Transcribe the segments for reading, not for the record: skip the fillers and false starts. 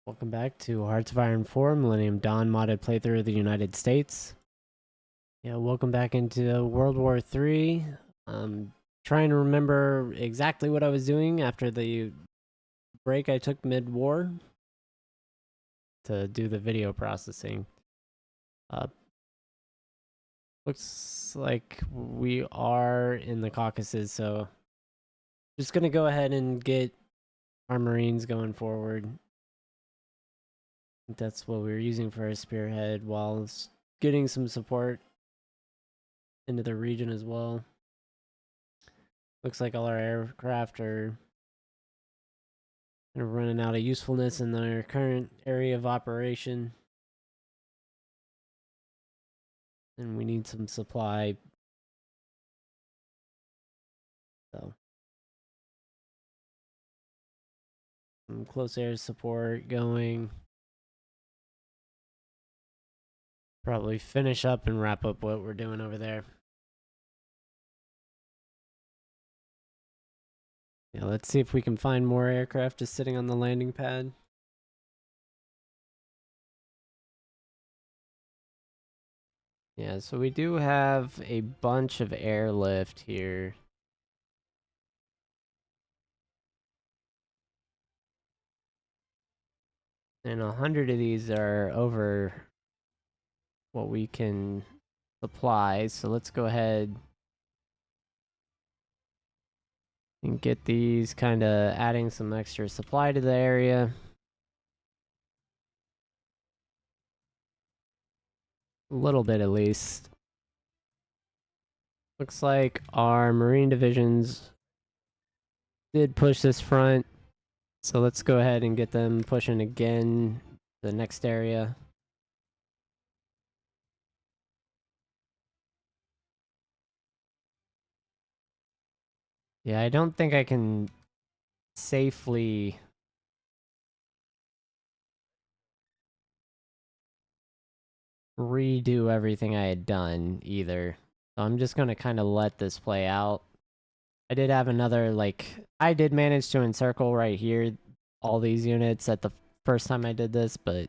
Welcome back to Hearts of Iron 4 Millennium Dawn modded playthrough of the United States. Yeah, welcome back into World War III. Trying to remember exactly what I was doing after the break I took mid-war to do the video processing. Looks like we are in the Caucasus, so just gonna go ahead and get our Marines going forward. That's what we were using for our spearhead while getting some support into the region as well. Looks like all our aircraft are running out of usefulness in their current area of operation. And we need some supply. So some close air support going. Probably finish up and wrap up what we're doing over there. Yeah, let's see if we can find more aircraft just sitting on the landing pad. Yeah, so we do have a bunch of airlift here. And 100 of these are over what we can supply. So let's go ahead and get these, kind of adding some extra supply to the area. A little bit at least. Looks like our Marine divisions did push this front. So let's go ahead and get them pushing again the next area. Yeah, I don't think I can safely redo everything I had done either. So I'm just going to kind of let this play out. I did have another, I did manage to encircle right here all these units at the first time I did this, but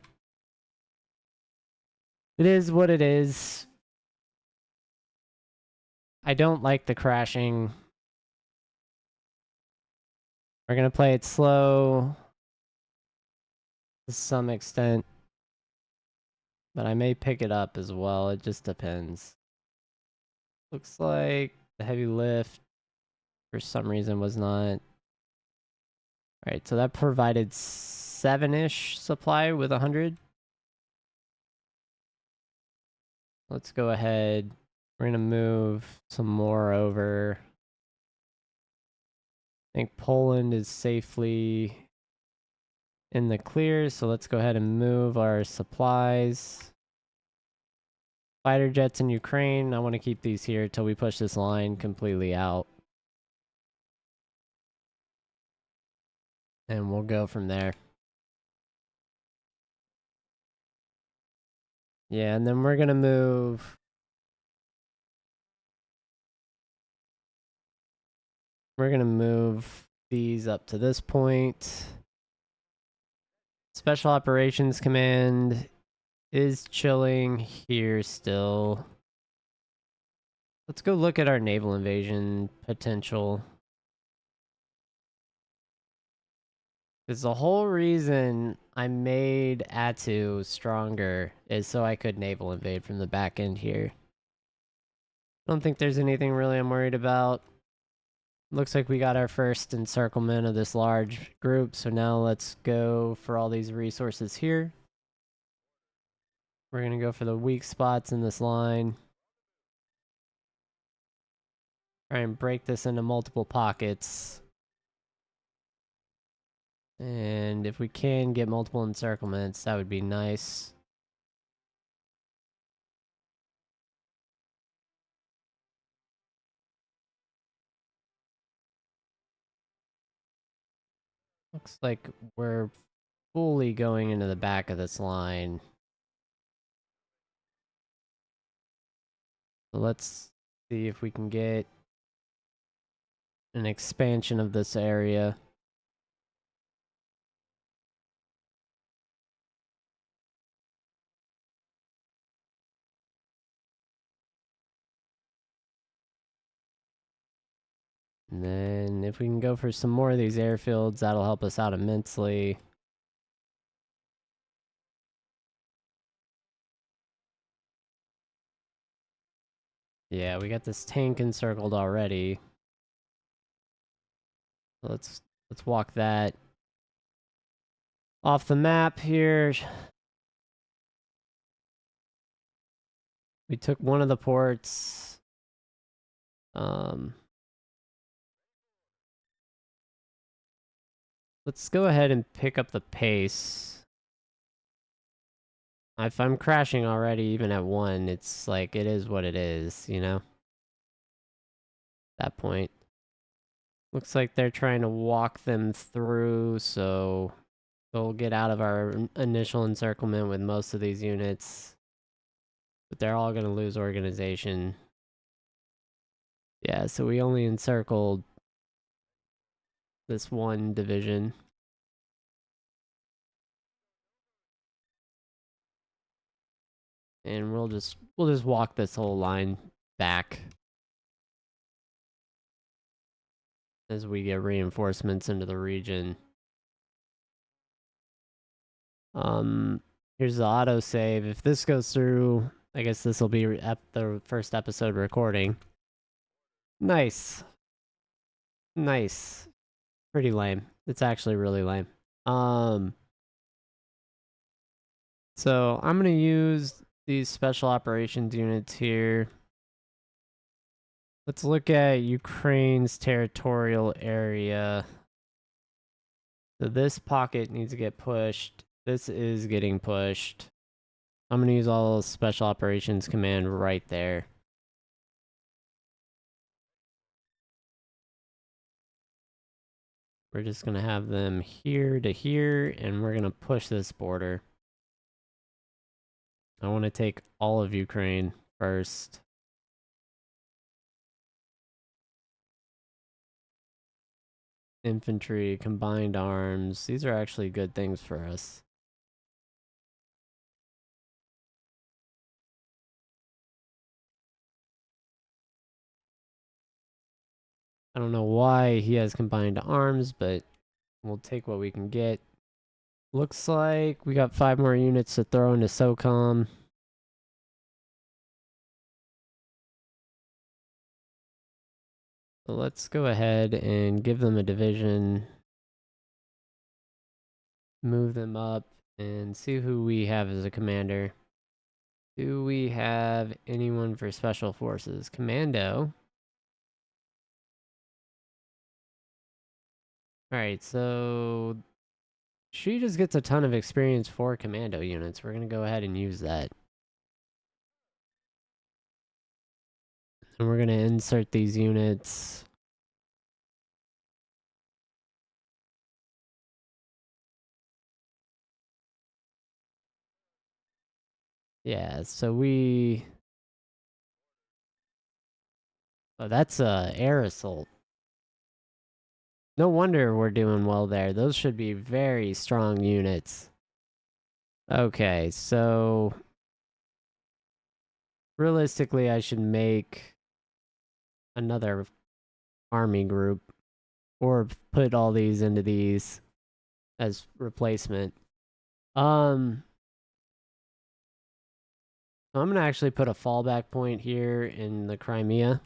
it is what it is. I don't like the crashing. We're going to play it slow to some extent, but I may pick it up as well. It just depends. Looks like the heavy lift for some reason was not. Alright, so that provided 7-ish supply with 100. Let's go ahead. We're going to move some more over. I think Poland is safely in the clear, so let's go ahead and move our supplies. Fighter jets in Ukraine, I want to keep these here until we push this line completely out. And we'll go from there. Yeah, and then we're going to move. We're going to move these up to this point. Special Operations Command is chilling here still. Let's go look at our naval invasion potential. Because the whole reason I made Attu stronger is so I could naval invade from the back end here. I don't think there's anything really I'm worried about. Looks like we got our first encirclement of this large group, so now let's go for all these resources here. We're going to go for the weak spots in this line. Try and break this into multiple pockets. And if we can get multiple encirclements, that would be nice. Looks like we're fully going into the back of this line. So let's see if we can get an expansion of this area. And then if we can go for some more of these airfields, that'll help us out immensely. Yeah, we got this tank encircled already. Let's walk that off the map here. We took one of the ports. Let's go ahead and pick up the pace. If I'm crashing already, even at 1, it's like, it is what it is, you know? At that point. Looks like they're trying to walk them through, so they'll get out of our initial encirclement with most of these units. But they're all going to lose organization. Yeah, so we only encircled this one division. And we'll just walk this whole line back as we get reinforcements into the region. Here's the autosave. If this goes through, I guess this will be the first episode recording. Nice. Nice. Pretty lame. It's actually really lame. So I'm gonna use these special operations units here. Let's look at Ukraine's territorial area. So this pocket needs to get pushed. This is getting pushed. I'm gonna use all special operations command right there. We're just gonna have them here to here, and we're gonna push this border. I want to take all of Ukraine first. Infantry, combined arms. These are actually good things for us. I don't know why he has combined arms, but we'll take what we can get. Looks like we got 5 more units to throw into SOCOM. So let's go ahead and give them a division. Move them up and see who we have as a commander. Do we have anyone for special forces? Commando. Alright, so she just gets a ton of experience for commando units. We're going to go ahead and use that. And we're going to insert these units. Yeah, so we... Oh, that's air assault. No wonder we're doing well there. Those should be very strong units. Okay, so... Realistically, I should make another army group. Or put all these into these as replacement. I'm going to actually put a fallback point here in the Crimea.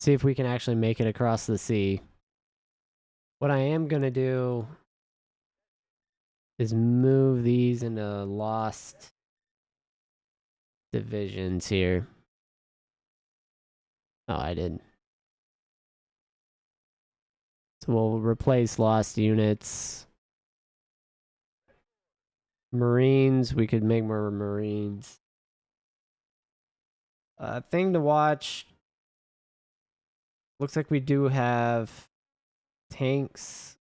See if we can actually make it across the sea. What I am going to do is move these into lost divisions here. Oh, I did. So we'll replace lost units. Marines, we could make more Marines. Thing to watch. Looks like we do have tanks.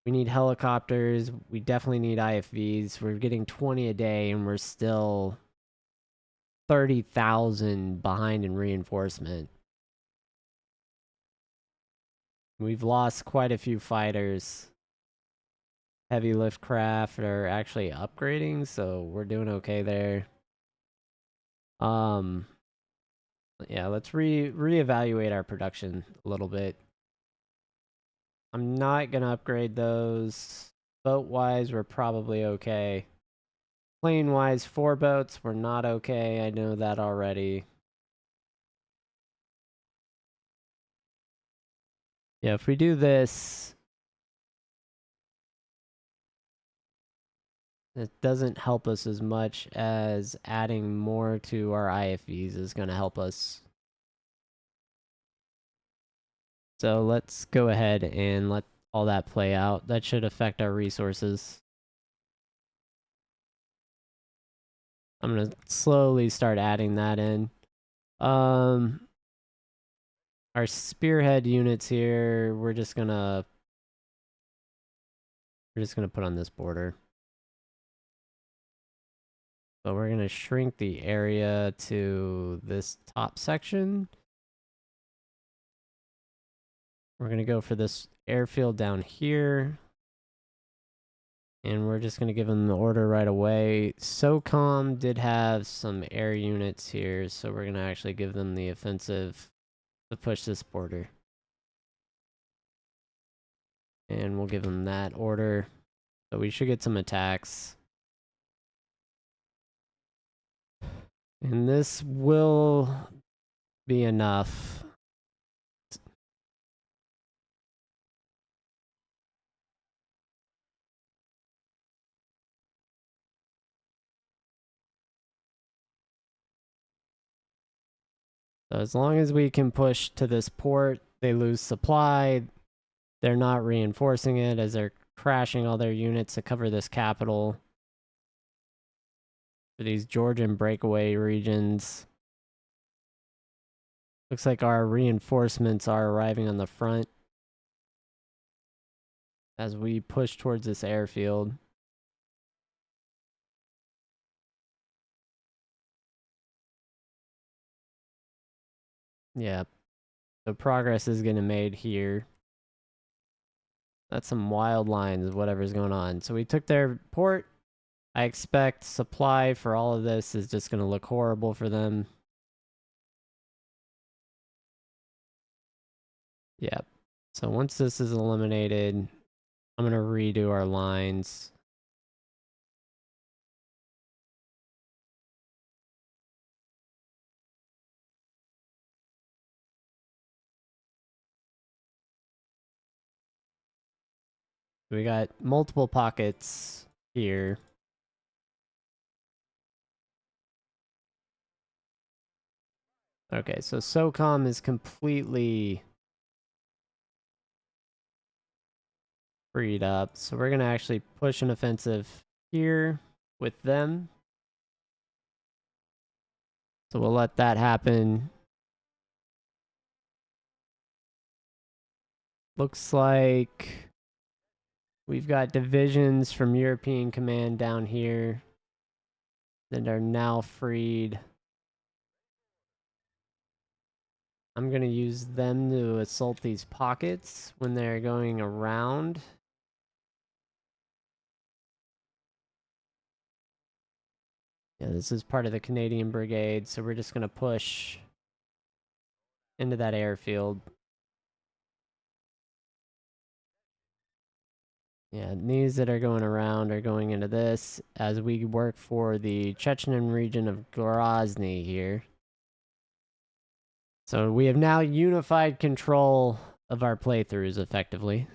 We need helicopters. We definitely need IFVs. We're getting 20 a day and we're still 30,000 behind in reinforcement. We've lost quite a few fighters. Heavy lift craft are actually upgrading, so we're doing okay there. Yeah, let's reevaluate our production a little bit. I'm not gonna upgrade those. Boat-wise, we're probably okay. Plane-wise, 4 boats, we're not okay. I know that already. Yeah, if we do this, it doesn't help us as much as adding more to our IFVs is going to help us. So let's go ahead and let all that play out. That should affect our resources. I'm going to slowly start adding that in. Our spearhead units here, we're just going to put on this border. So we're going to shrink the area to this top section. We're going to go for this airfield down here. And we're just going to give them the order right away. SOCOM did have some air units here, so we're going to actually give them the offensive to push this border. And we'll give them that order. So we should get some attacks. And this will be enough. So as long as we can push to this port, they lose supply. They're not reinforcing it as they're crashing all their units to cover this capital. For these Georgian breakaway regions. Looks like our reinforcements are arriving on the front as we push towards this airfield. Yeah, so progress is getting made here. That's some wild lines of whatever's going on. So we took their port. I expect supply for all of this is just going to look horrible for them. Yeah. So once this is eliminated, I'm going to redo our lines. We got multiple pockets here. Okay, so SOCOM is completely freed up. So we're going to actually push an offensive here with them. So we'll let that happen. Looks like we've got divisions from European Command down here that are now freed. I'm going to use them to assault these pockets when they're going around. Yeah, this is part of the Canadian Brigade, so we're just going to push into that airfield. Yeah, these that are going around are going into this as we work for the Chechen region of Grozny here. So we have now unified control of our playthroughs effectively.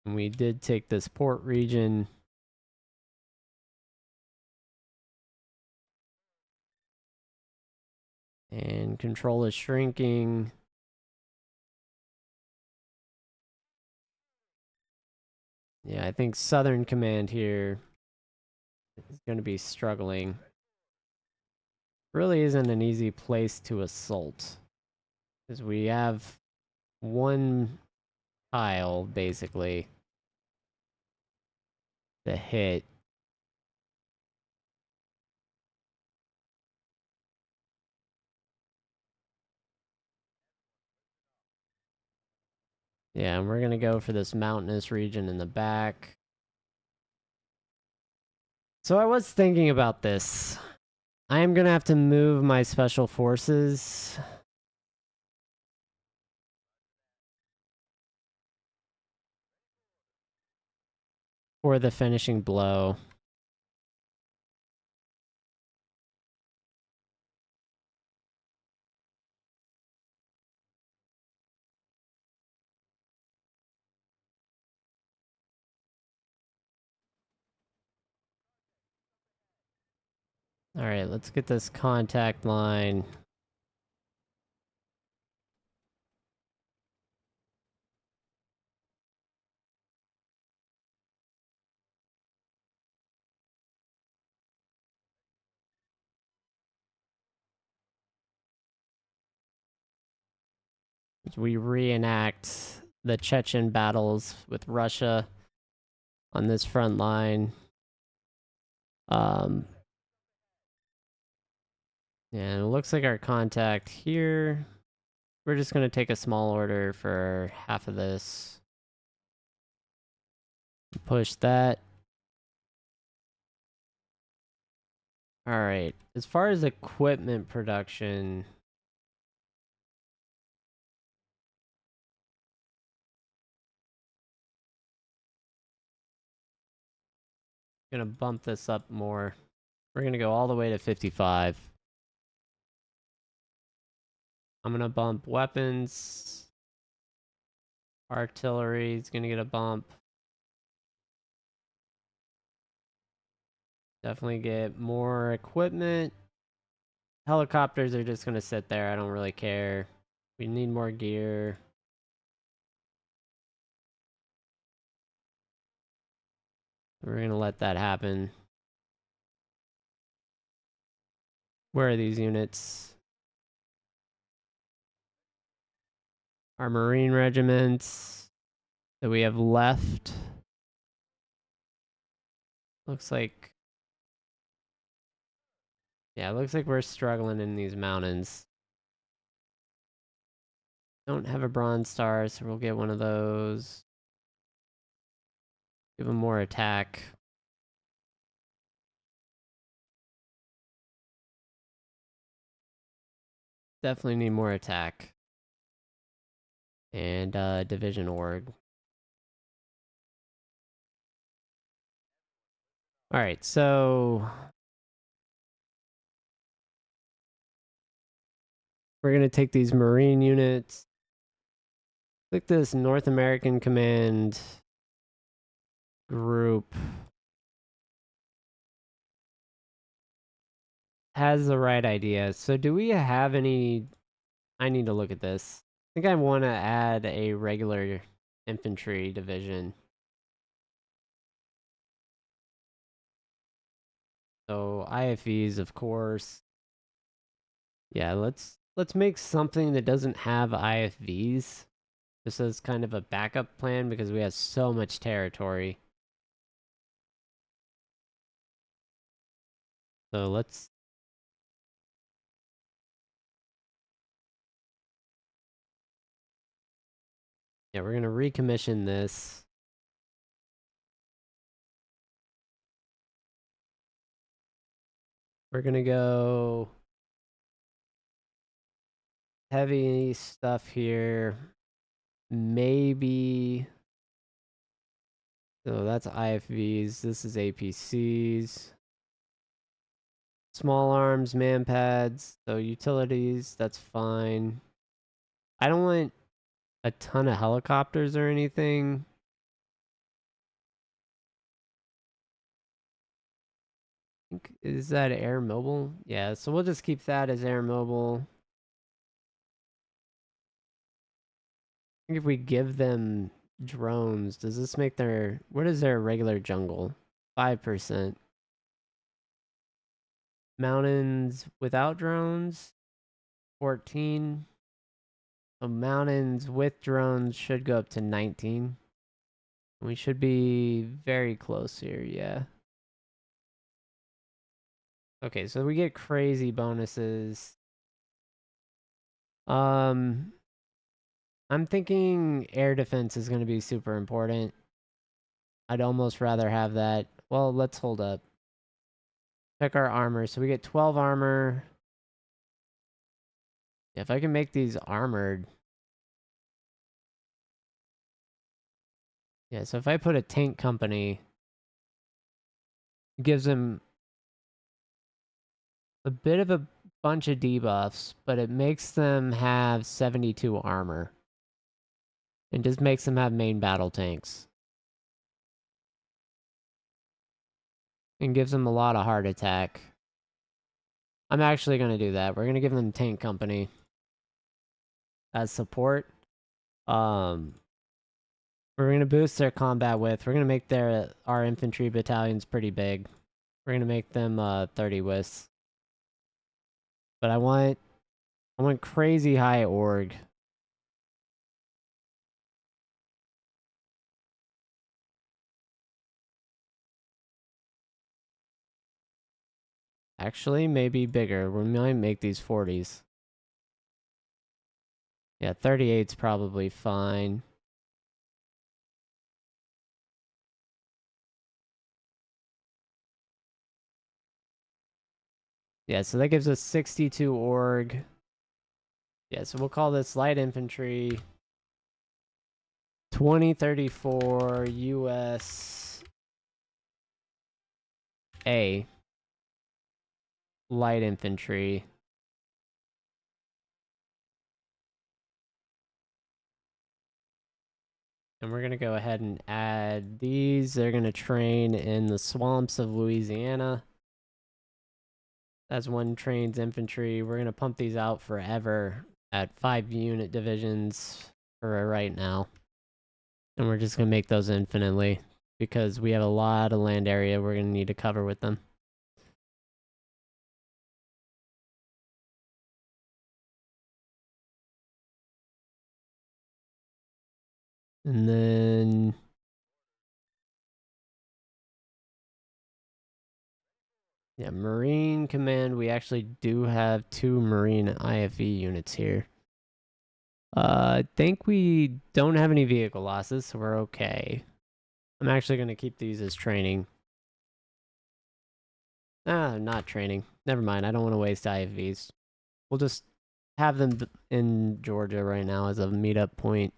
And we did take this port region. And control is shrinking. Yeah, I think Southern Command here is going to be struggling. Really isn't an easy place to assault. Because we have one tile, basically, to hit. Yeah, and we're gonna go for this mountainous region in the back. So I was thinking about this. I am gonna have to move my special forces for the finishing blow. Alright, let's get this contact line. We reenact the Chechen battles with Russia on this front line. Yeah, it looks like our contact here. We're just going to take a small order for half of this. Push that. Alright, as far as equipment production, gonna bump this up more. We're gonna go all the way to 55. I'm gonna bump weapons. Artillery is gonna get a bump. Definitely get more equipment. Helicopters are just gonna sit there. I don't really care. We need more gear. We're gonna let that happen. Where are these units? Our Marine regiments that we have left. Looks like... Yeah, it looks like we're struggling in these mountains. Don't have a Bronze Star, so we'll get one of those. Give them more attack. Definitely need more attack. And division org. Alright, so we're gonna take these Marine units. Click this North American Command group. Has the right idea. So do we have any... I need to look at this. I think I want to add a regular infantry division. So IFEs, of course. Yeah, let's make something that doesn't have IFVs. Just as kind of a backup plan because we have so much territory. So let's... Yeah, we're gonna recommission this. We're gonna go heavy stuff here. Maybe... So that's IFVs. This is APCs. Small arms, man pads. So utilities, that's fine. I don't want a ton of helicopters or anything. Is that air mobile? Yeah, so we'll just keep that as air mobile. I think if we give them drones, does this make their... What is their regular jungle? 5%. Mountains without drones? 14. So mountains with drones should go up to 19. We should be very close here, yeah. Okay, so we get crazy bonuses. I'm I'm thinking air defense is going to be super important. I'd almost rather have that. Well, let's hold up. Check our armor. So we get 12 armor. If I can make these armored. Yeah, so if I put a tank company, it gives them a bit of a bunch of debuffs, but it makes them have 72 armor. And just makes them have main battle tanks. And gives them a lot of heart attack. I'm actually going to do that. We're going to give them tank company as support. We're going to boost their combat width. We're going to make our infantry battalions pretty big. We're going to make them 30 widths. But I want crazy high org. Actually, maybe bigger. We might make these 40s. Yeah, 38's probably fine. Yeah, so that gives us 62 org. Yeah, so we'll call this light infantry 2034 US A light infantry. And we're going to go ahead and add these. They're going to train in the swamps of Louisiana. That's one trains infantry. We're going to pump these out forever at 5 unit divisions for right now. And we're just going to make those infinitely because we have a lot of land area we're going to need to cover with them. And then yeah, Marine Command, we actually do have 2 Marine IFE units here. I think we don't have any vehicle losses, so we're okay. I'm actually going to keep these as training. Not training. Never mind, I don't want to waste IFVs. We'll just have them in Georgia right now as a meetup point.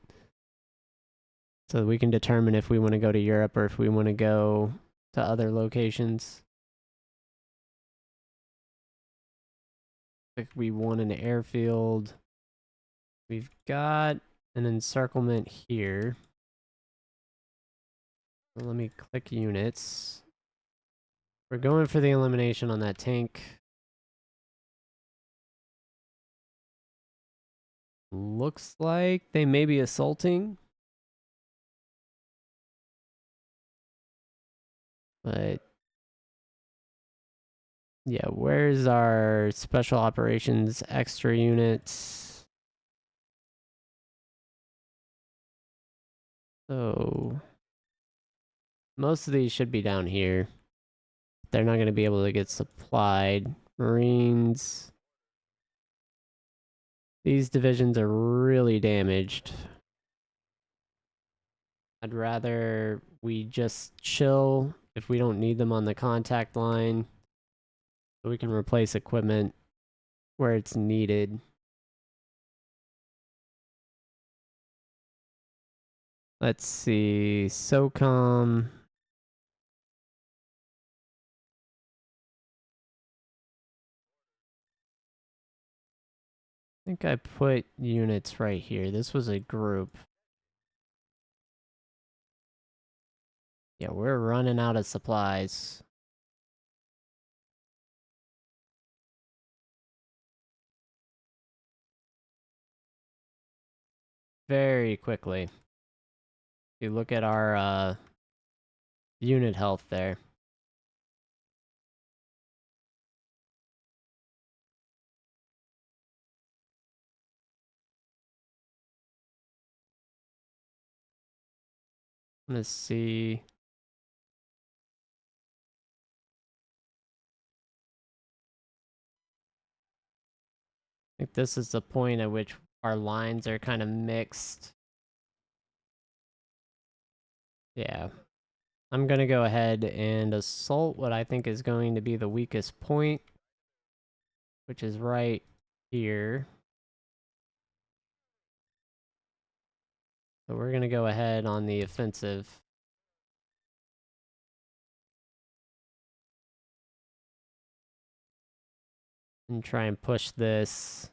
So we can determine if we want to go to Europe or if we want to go to other locations. If we want an airfield, we've got an encirclement here. So let me click units. We're going for the elimination on that tank. Looks like they may be assaulting. But yeah, where's our special operations extra units? So most of these should be down here. They're not going to be able to get supplied. Marines. These divisions are really damaged. I'd rather we just chill if we don't need them on the contact line. So we can replace equipment where it's needed. Let's see. SOCOM. I think I put units right here. This was a group. Yeah, we're running out of supplies. Very quickly. If you look at our unit health there. Let's see. I think this is the point at which our lines are kind of mixed. Yeah. I'm going to go ahead and assault what I think is going to be the weakest point, which is right here. So we're going to go ahead on the offensive. And try and push this.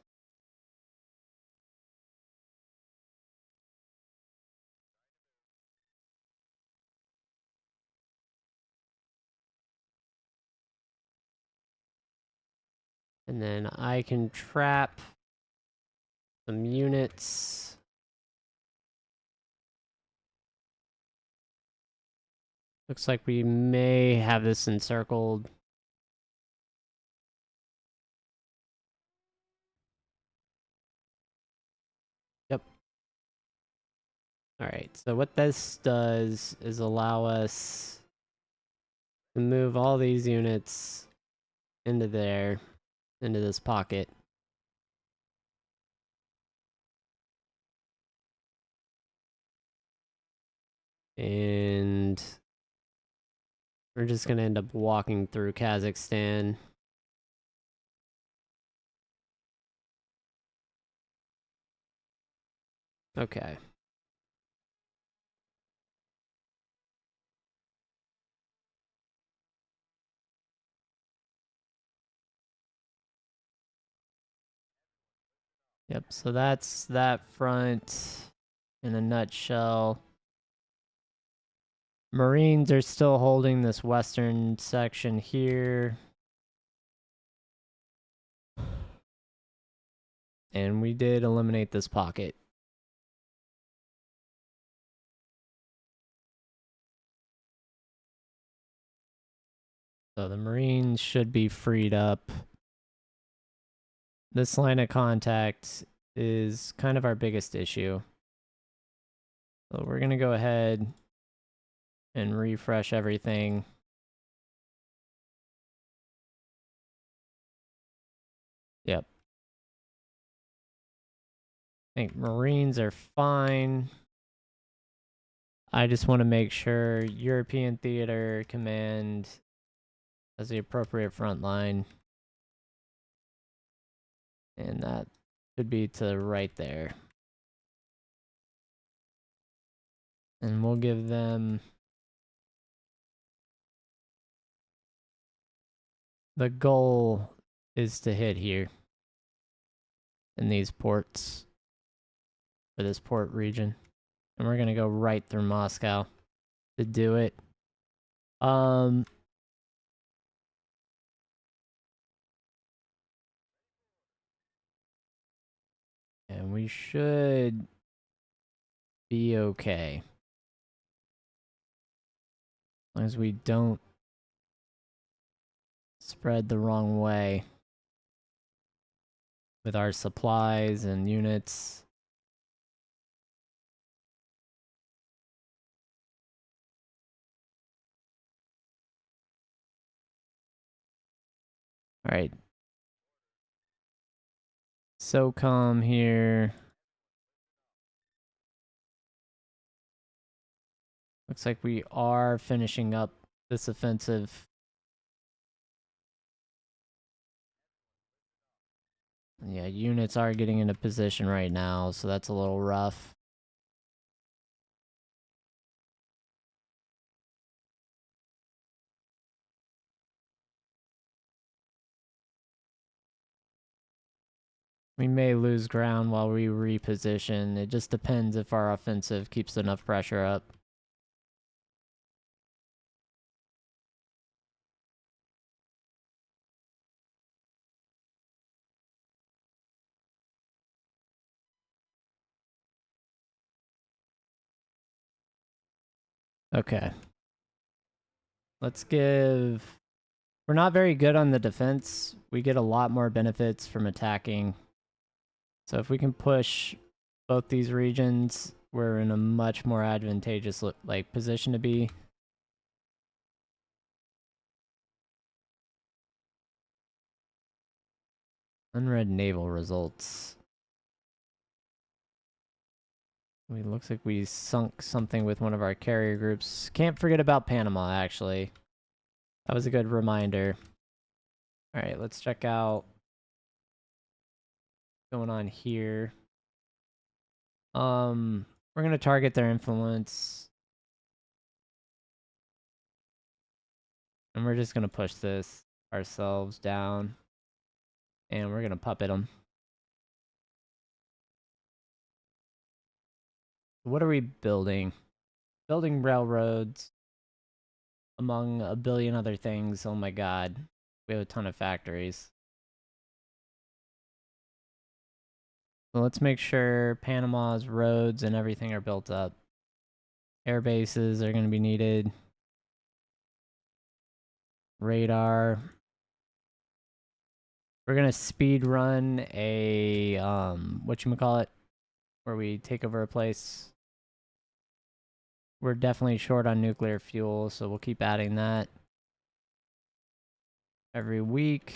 And then I can trap some units. Looks like we may have this encircled. Yep. Alright, so what this does is allow us to move all these units into there, into this pocket. And we're just going to end up walking through Kazakhstan. Okay. Yep, so that's that front in a nutshell. Marines are still holding this western section here. And we did eliminate this pocket. So the Marines should be freed up. This line of contact is kind of our biggest issue. So we're going to go ahead and refresh everything. Yep. I think Marines are fine. I just want to make sure European Theater Command has the appropriate front line. And that should be to right there. And we'll give them the goal is to hit here in these ports for this port region. And we're going to go right through Moscow to do it. And we should be okay. As long as we don't spread the wrong way with our supplies and units. All right. SOCOM here. Looks like we are finishing up this offensive. Yeah, units are getting into position right now, so that's a little rough. We may lose ground while we reposition. It just depends if our offensive keeps enough pressure up. Okay. Let's give... We're not very good on the defense. We get a lot more benefits from attacking. So if we can push both these regions, we're in a much more advantageous position to be. Unread naval results. It looks like we sunk something with one of our carrier groups. Can't forget about Panama, actually. That was a good reminder. Alright, let's check out what's going on here. We're gonna target their influence. And we're just gonna push this ourselves down. And we're gonna puppet them. What are we building? Building railroads. Among a billion other things. Oh my god. We have a ton of factories. So let's make sure Panama's roads and everything are built up. Air bases are going to be needed. Radar. We're going to speed run a, whatchamacallit, where we take over a place. We're definitely short on nuclear fuel, so we'll keep adding that every week.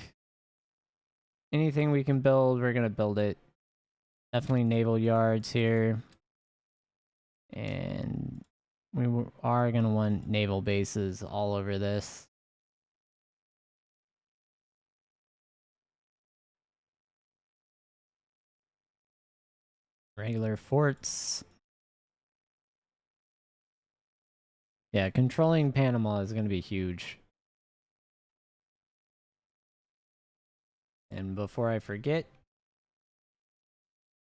Anything we can build, we're going to build it. Definitely naval yards here. And we are going to want naval bases all over this. Regular forts. Yeah, controlling Panama is going to be huge. And before I forget,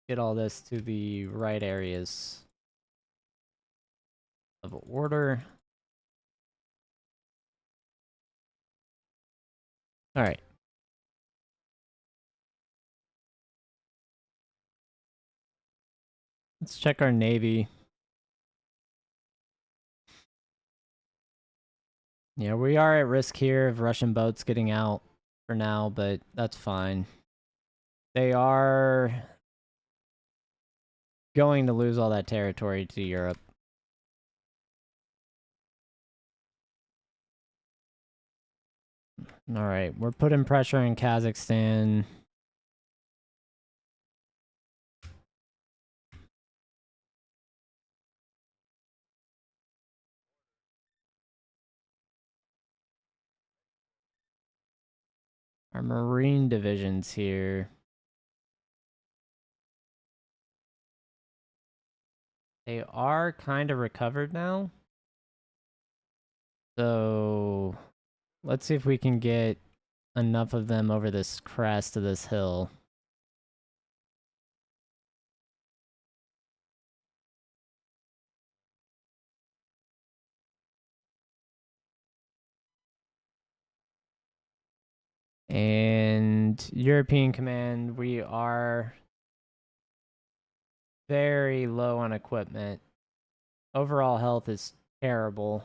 get all this to the right areas of order. All right. Let's check our navy. Yeah, we are at risk here of Russian boats getting out for now, but that's fine. They are going to lose all that territory to Europe. All right, we're putting pressure in Kazakhstan. Our Marine divisions here. They are kind of recovered now. So let's see if we can get enough of them over this crest of this hill. And European Command, we are very low on equipment. Overall health is terrible.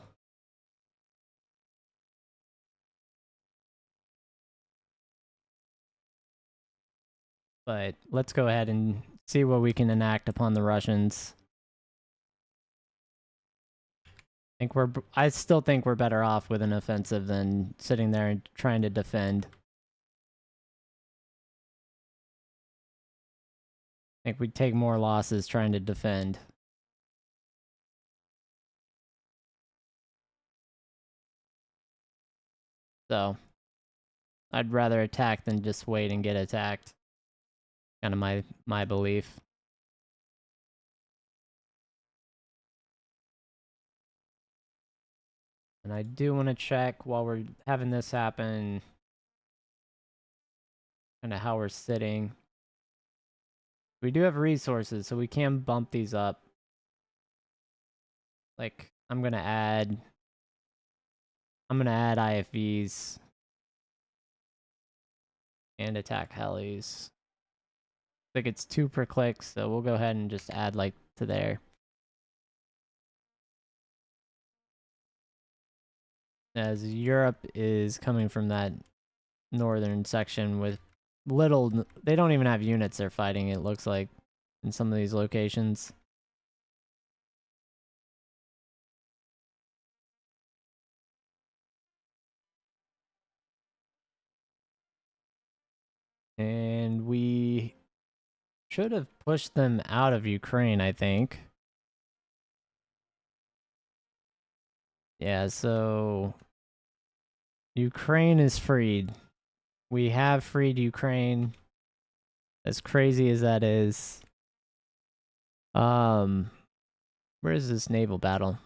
But let's go ahead and see what we can enact upon the Russians. I still think we're better off with an offensive than sitting there and trying to defend. I think we'd take more losses trying to defend. So, I'd rather attack than just wait and get attacked. Kind of my belief. And I do want to check while we're having this happen, kind of how we're sitting. We do have resources, so we can bump these up. Like, I'm gonna add IFVs and attack helis. Like it's 2 per click, so we'll go ahead and just add like to there. As Europe is coming from that northern section with little, they don't even have units they're fighting, it looks like, in some of these locations. And we should have pushed them out of Ukraine, I think. Yeah, so Ukraine is freed. We have freed Ukraine. As crazy as that is. Where is this naval battle?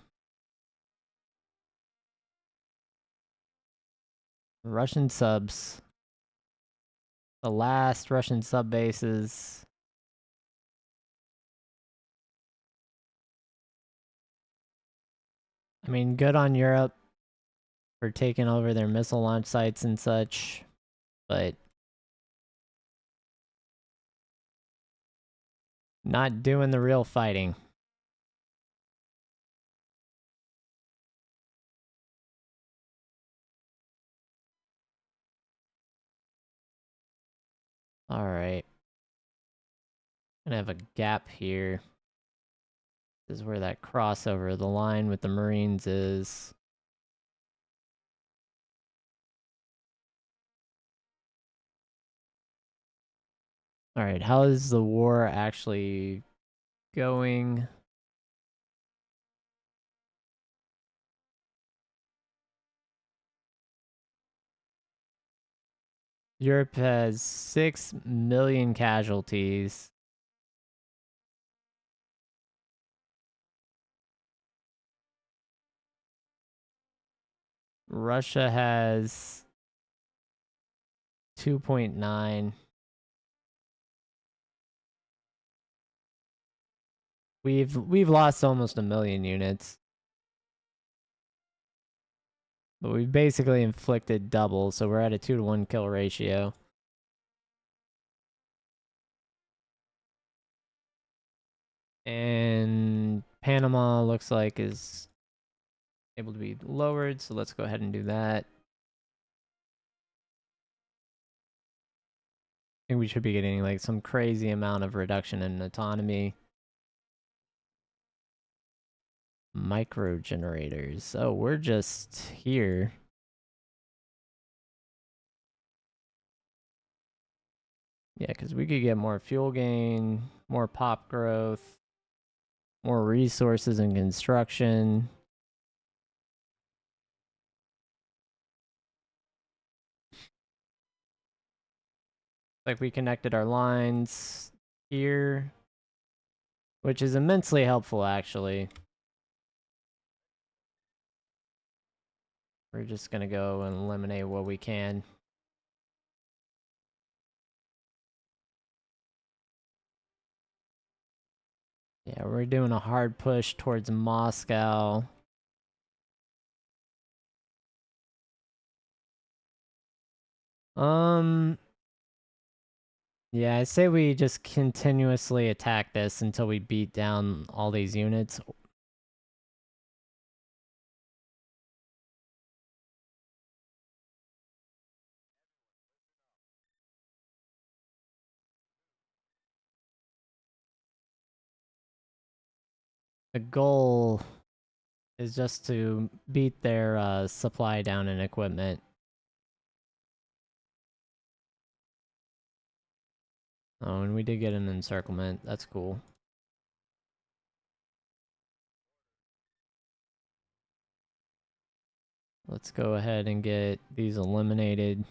Russian subs. The last Russian sub bases. I mean, good on Europe for taking over their missile launch sites and such, but not doing the real fighting. Alright. Gonna have a gap here. This is where that crossover, the line with the Marines is. Alright, how is the war actually going? Europe has 6 million casualties. Russia has 2.9. We've lost almost 1,000,000 units. But we've basically inflicted double, so we're at a 2-to-1 kill ratio. And Panama looks like is able to be lowered, so let's go ahead and do that. I think we should be getting like some crazy amount of reduction in autonomy. Micro generators. Oh, we're just here. Yeah, because we could get more fuel gain, more pop growth, more resources in construction. Like we connected our lines here, which is immensely helpful actually. We're just gonna go and eliminate what we can. Yeah, we're doing a hard push towards Moscow. Yeah, I say we just continuously attack this until we beat down all these units. The goal is just to beat their supply down in equipment. Oh, and we did get an encirclement. That's cool. Let's go ahead and get these eliminated.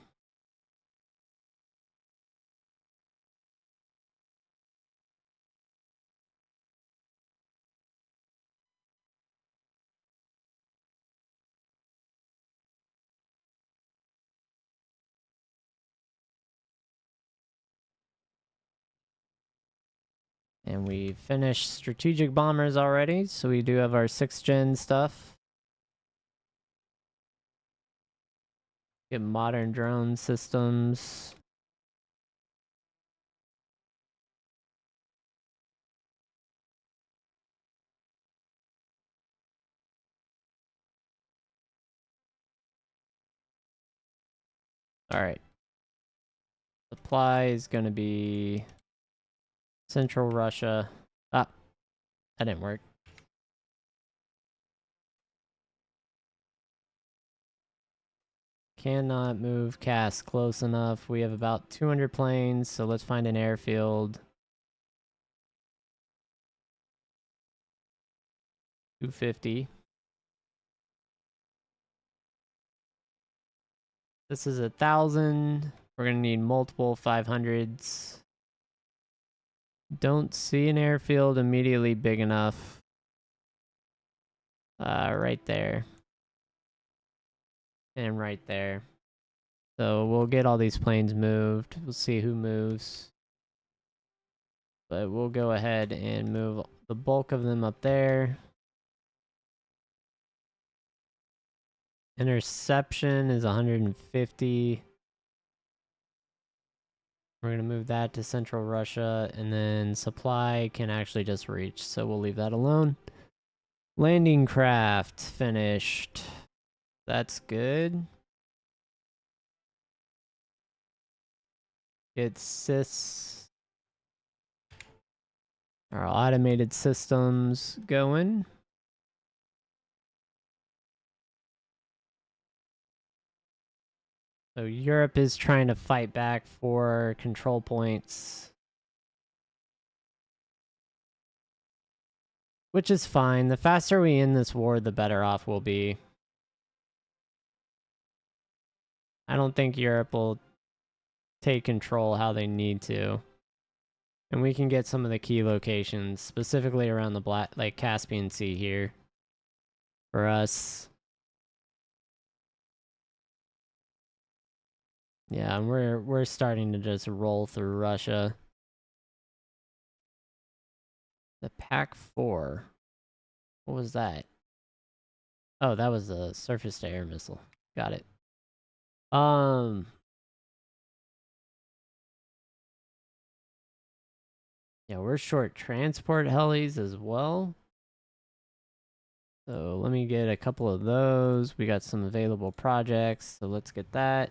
And we finished strategic bombers already, so we do have our 6th gen stuff. Get modern drone systems. Alright. Supply is gonna be Central Russia. Ah, that didn't work. Cannot move cast close enough. We have about 200 planes, so let's find an airfield. 250. This is 1,000. We're gonna need multiple 500s. Don't see an airfield immediately big enough. Right there. And right there. So we'll get all these planes moved. We'll see who moves. But we'll go ahead and move the bulk of them up there. Interception is 150. We're going to move that to Central Russia, and then supply can actually just reach, so we'll leave that alone. Landing craft finished. That's good. Get sys. Our automated systems going. So Europe is trying to fight back for control points. Which is fine. The faster we end this war, the better off we'll be. I don't think Europe will take control how they need to. And we can get some of the key locations, specifically around the Caspian Sea here. For us. Yeah, and we're starting to just roll through Russia. The PAC-4. What was that? Oh, that was a surface-to-air missile. Got it. Yeah, we're short transport helis as well. So let me get a couple of those. We got some available projects, so let's get that.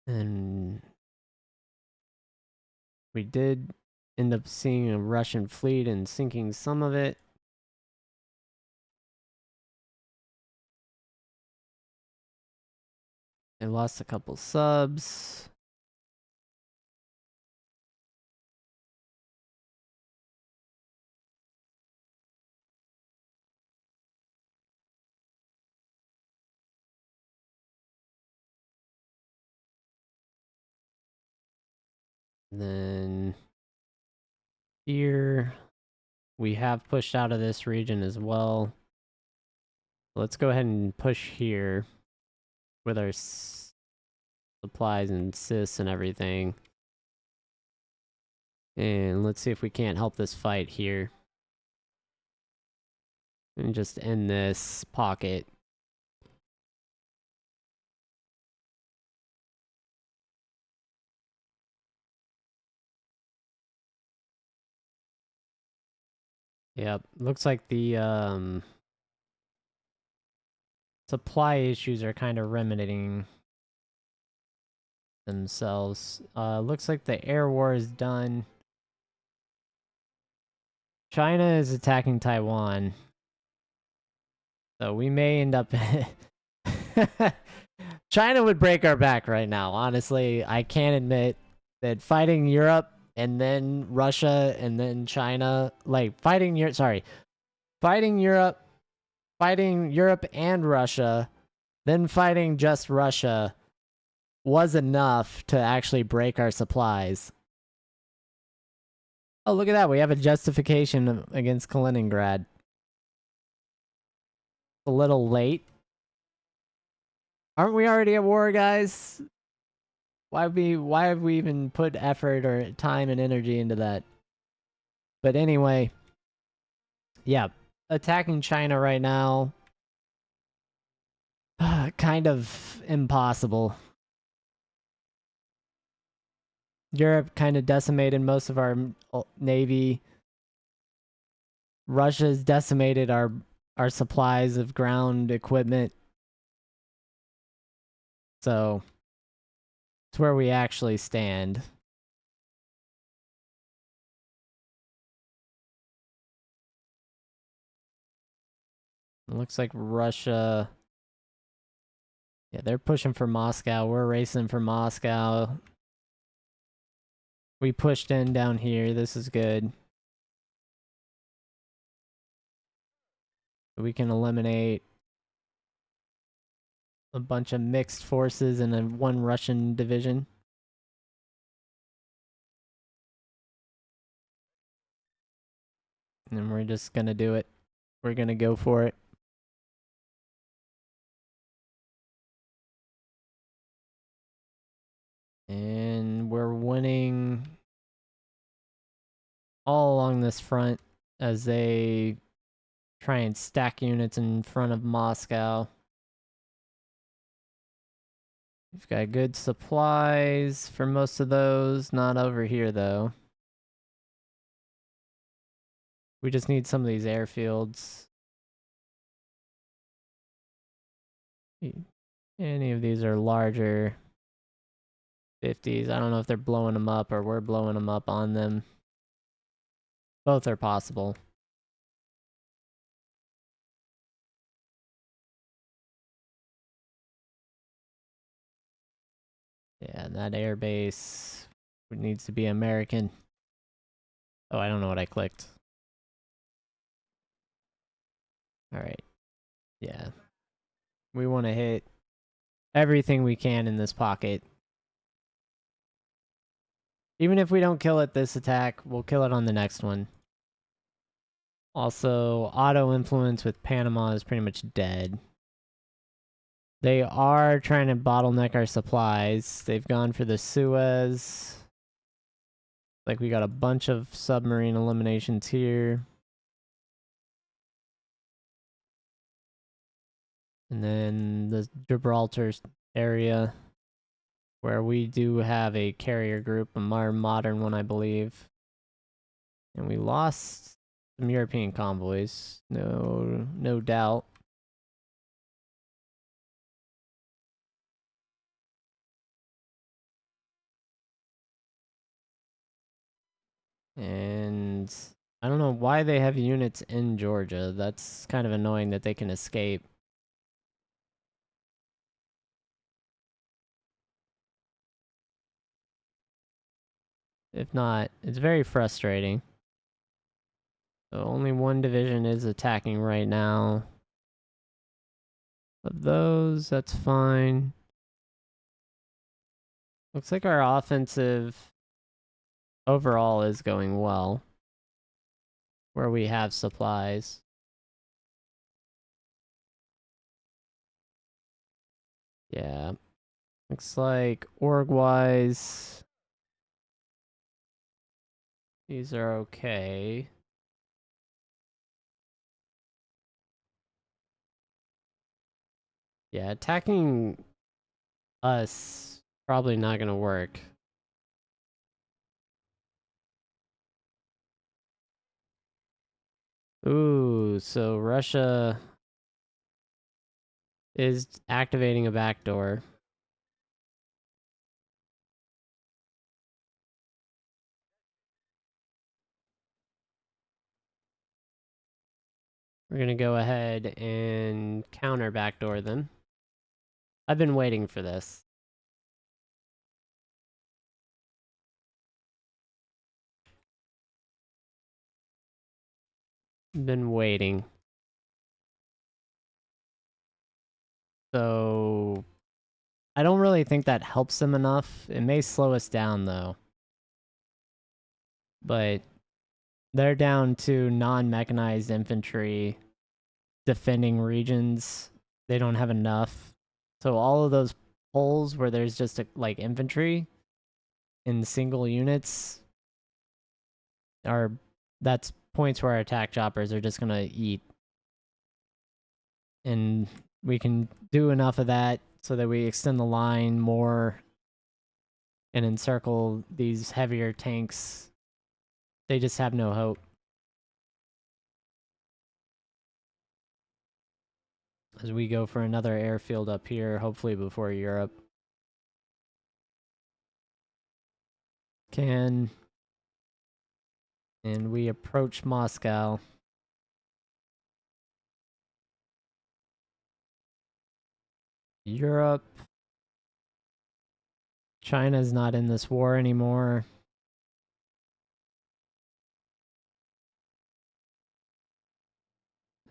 And we did end up seeing a Russian fleet and sinking some of it. They lost a couple subs. And then here we have pushed out of this region as well. Let's go ahead and push here with our supplies and sys and everything. And let's see if we can't help this fight here. And just end this pocket. Yep, looks like the supply issues are kind of remedying themselves. Looks like the air war is done. China is attacking Taiwan. So we may end up... China would break our back right now, honestly. I can't admit that fighting Europe and then Russia and then China... Like, fighting Europe and Russia, then fighting just Russia was enough to actually break our supplies. Oh, look at that. We have a justification against Kaliningrad. A little late. Aren't we already at war, guys? Why have we even put effort or time and energy into that? But anyway, yeah, attacking China right now, kind of impossible. Europe kind of decimated most of our navy. Russia's decimated our supplies of ground equipment. So it's where we actually stand. It looks like Russia... Yeah, they're pushing for Moscow. We're racing for Moscow. We pushed in down here. This is good. We can eliminate a bunch of mixed forces and then one Russian division. And we're just gonna do it. We're gonna go for it. And we're winning all along this front as they try and stack units in front of Moscow. We've got good supplies for most of those. Not over here, though. We just need some of these airfields. Any of these are larger. 50s. I don't know if they're blowing them up or we're blowing them up on them. Both are possible. Yeah, that air base needs to be American. Oh, I don't know what I clicked. Alright. Yeah. We want to hit everything we can in this pocket. Even if we don't kill it this attack, we'll kill it on the next one. Also, auto influence with Panama is pretty much dead. They are trying to bottleneck our supplies. They've gone for the Suez. Like we got a bunch of submarine eliminations here. And then the Gibraltar area where we do have a carrier group, a more modern one, I believe. And we lost some European convoys, no doubt. And I don't know why they have units in Georgia. That's kind of annoying that they can escape. If not, it's very frustrating. So only one division is attacking right now. Of those, that's fine. Looks like our offensive overall is going well. Where we have supplies. Yeah. Looks like org-wise, these are okay. Yeah, attacking us probably not gonna work. Ooh, so Russia is activating a backdoor. We're gonna go ahead and counter backdoor them. I've been waiting for this. Been waiting. So I don't really think that helps them enough. It may slow us down though. But they're down to non-mechanized infantry defending regions. They don't have enough. So all of those holes where there's just like infantry in single units are that's points where our attack choppers are just gonna eat. And we can do enough of that so that we extend the line more and encircle these heavier tanks. They just have no hope. As we go for another airfield up here, hopefully before Europe can. And we approach Moscow. Europe. China's not in this war anymore.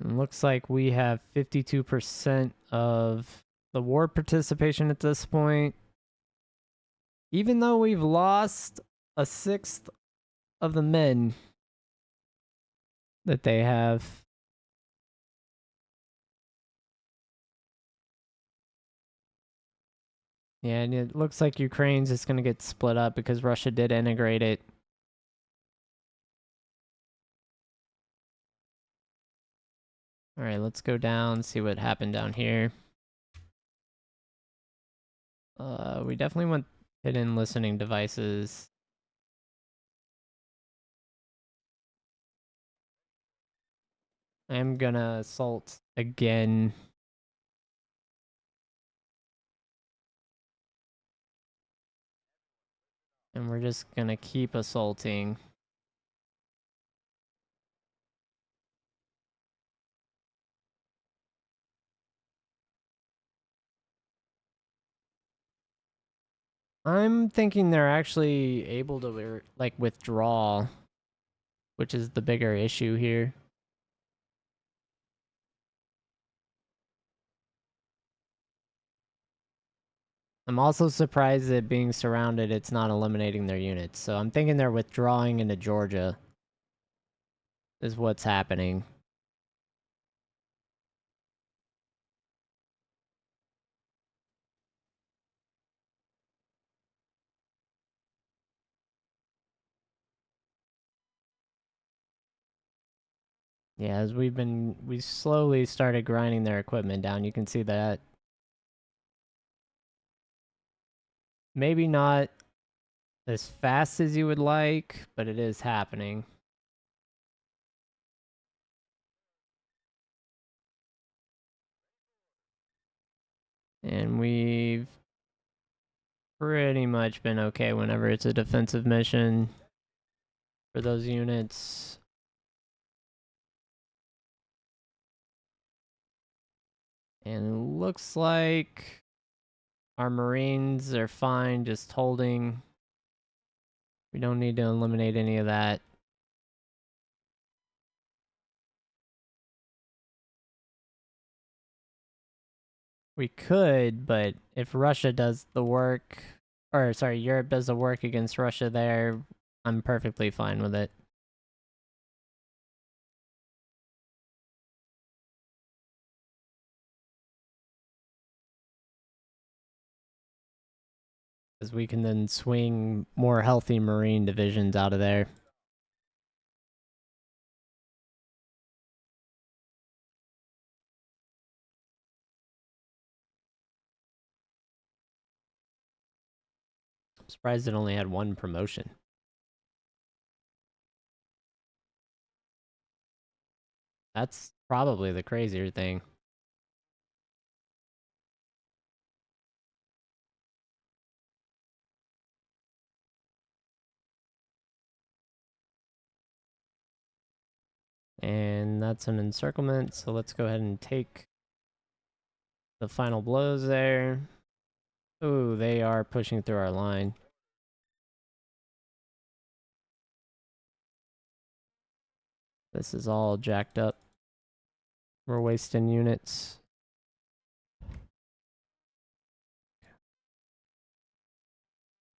It looks like we have 52% of the war participation at this point. Even though we've lost a sixth of the men that they have. Yeah, and it looks like Ukraine's just going to get split up because Russia did integrate it. All right, let's go down, see what happened down here. We definitely want hidden listening devices. I'm gonna assault again. And we're just gonna keep assaulting. I'm thinking they're actually able to like withdraw, which is the bigger issue here. I'm also surprised that being surrounded, it's not eliminating their units. So I'm thinking they're withdrawing into Georgia is what's happening. Yeah, as we slowly started grinding their equipment down. You can see that. Maybe not as fast as you would like, but it is happening. And we've pretty much been okay whenever it's a defensive mission for those units. And it looks like our Marines are fine just holding. We don't need to eliminate any of that. We could, but if Russia does the work, or sorry, Europe does the work against Russia there, I'm perfectly fine with it. Because we can then swing more healthy Marine divisions out of there. I'm surprised it only had one promotion. That's probably the crazier thing. And that's an encirclement, so let's go ahead and take the final blows there. Ooh, they are pushing through our line. This is all jacked up. We're wasting units.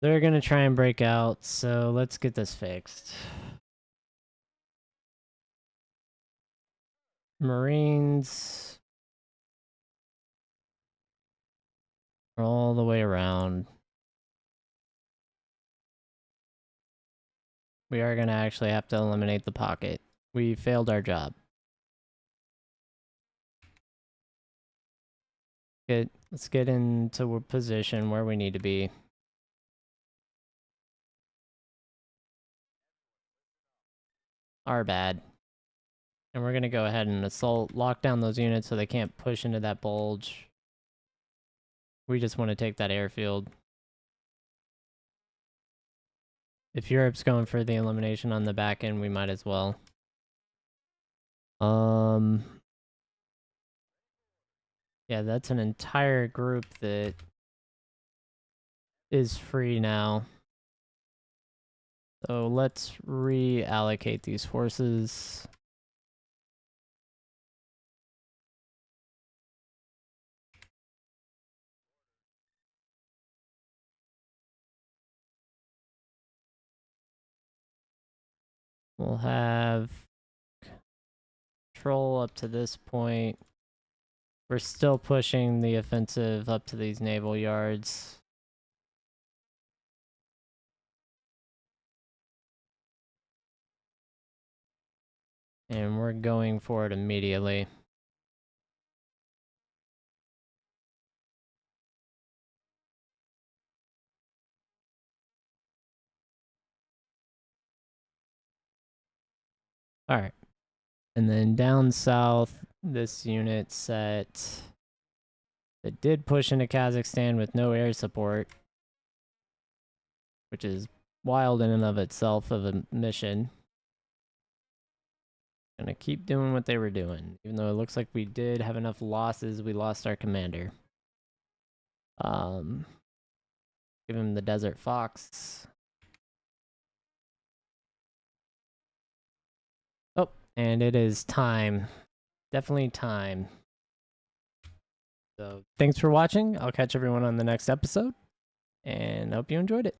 They're gonna try and break out, so let's get this fixed. Marines all the way around. We are gonna actually have to eliminate the pocket. We failed our job. Let's get into a position where we need to be. Our bad. And we're gonna go ahead and assault, lock down those units so they can't push into that bulge. We just want to take that airfield. If Europe's going for the elimination on the back end, we might as well. Yeah, that's an entire group that is free now. So let's reallocate these forces. We'll have control up to this point. We're still pushing the offensive up to these naval yards. And we're going for it immediately. Alright. And then down south, this unit set that did push into Kazakhstan with no air support, which is wild in and of itself of a mission. Gonna keep doing what they were doing, even though it looks like we did have enough losses. We lost our commander. Give him the Desert Fox. Oh, and it is time. Definitely time. So thanks for watching. I'll catch everyone on the next episode, and hope you enjoyed it.